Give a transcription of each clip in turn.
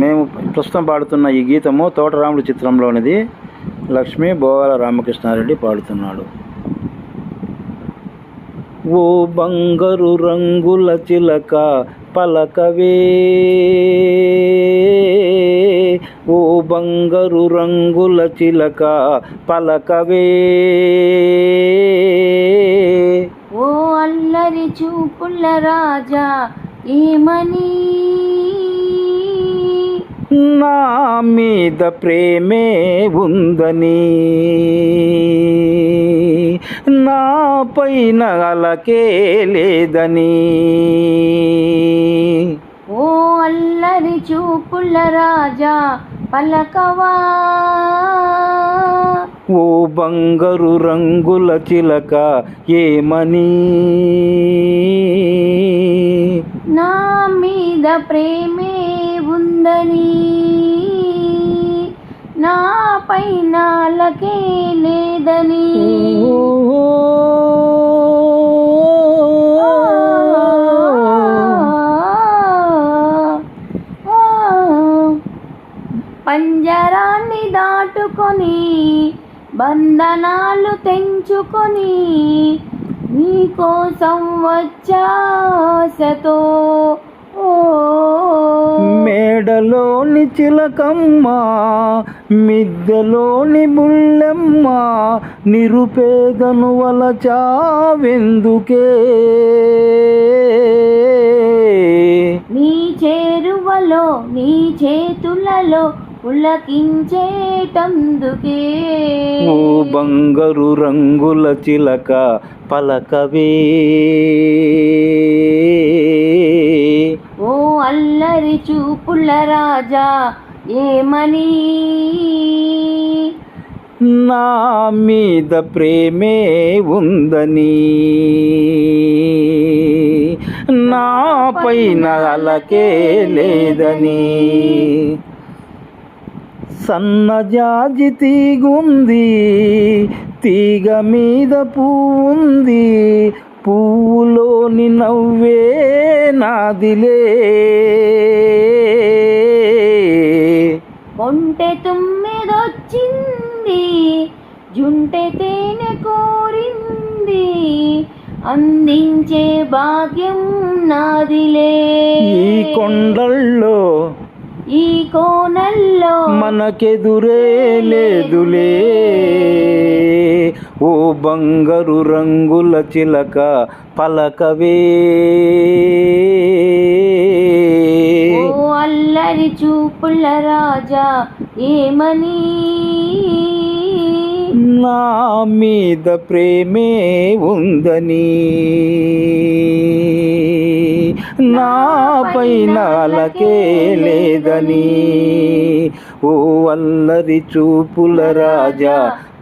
మేము ప్రస్తుతం పాడుతున్న ఈ గీతము తోటరాముడు చిత్రంలోనిది. లక్ష్మీ బోవాల రామకృష్ణారెడ్డి పాడుతున్నాడు. ఓ బంగారు రంగుల చిలక పలకవే, ఓ బంగారు రంగుల చిలక పలకవే, ఓ అల్లరి చూపుల రాజా ఏమని, నా మీద ప్రేమే ఉందని, నా పైన అలకే లేదని. ఓ అల్లరి చూపుల రాజా పలకవా, ఓ బంగారు రంగుల చిలక ఏమని, నా మీద ప్రేమే ఉందని, నా పైన అలకే లేదని. పంజరాన్ని దాటుకొని బంధనాలు తెంచుకొని నీకోసం వచ్చాసతో, మేడలోని చిలకమ్మ మిద్దెలోని బుల్లెమ్మ, నిరుపేదను వలచావెందుకే, నీ చేరువలో నీ చేతులలో పులకించేటందుకే. ఓ బంగారు రంగుల చిలక పలకవే, ఓ అల్లరి చూపుల రాజా ఏమని, నా మీద ప్రేమే ఉందని, నా పైన అలకే లేదని. సన్నజాజి తీగుంది, తీగ మీద పువ్వుంది, పువ్వులోని నవ్వే నాదిలే, కొంటె తుమ్మెదొచ్చింది, జుంటె తేనె కోరింది, అందించే భాగ్యం నాదిలే. ఈ కొండల్లో ఈ కోనల్లో మనకెదురే లేదులే, ఓ బంగారు రంగుల చిలక పలకవే, ఓ అల్లరి చూపుల రాజా ఏమని, నా మీద ప్రేమే ఉందని, నా పైన అలకే లేదని. ఓ అల్లరి చూపుల రాజా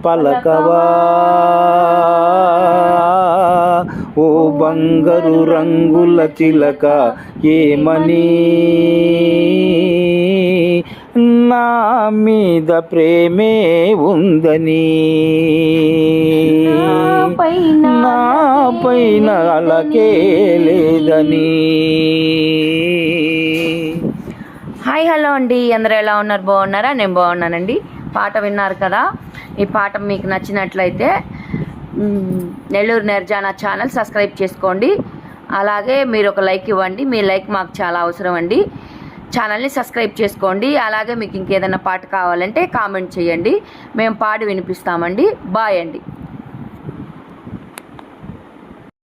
పలకవా, ఓ బంగారు రంగుల చిలక ఏమని, నా మీద ప్రేమే ఉందని, నా పైన అలకే లేదని. హాయ్ హలో అండి, అందరూ ఎలా ఉన్నారు? బాగున్నారా? నేను బాగున్నానండి. పాట విన్నారు కదా. ఈ పాట మీకు నచ్చినట్లయితే నెల్లూరు నిర్జానా ఛానల్ సబ్స్క్రైబ్ చేసుకోండి. అలాగే మీరు ఒక లైక్ ఇవ్వండి. మీ లైక్ మాకు చాలా అవసరం అండి. ఛానల్ని సబ్స్క్రైబ్ చేసుకోండి. అలాగే మీకు ఇంకేదైనా పాట కావాలంటే కామెంట్ చేయండి, మేము పాడి వినిపిస్తామండి. బాయ్ అండి.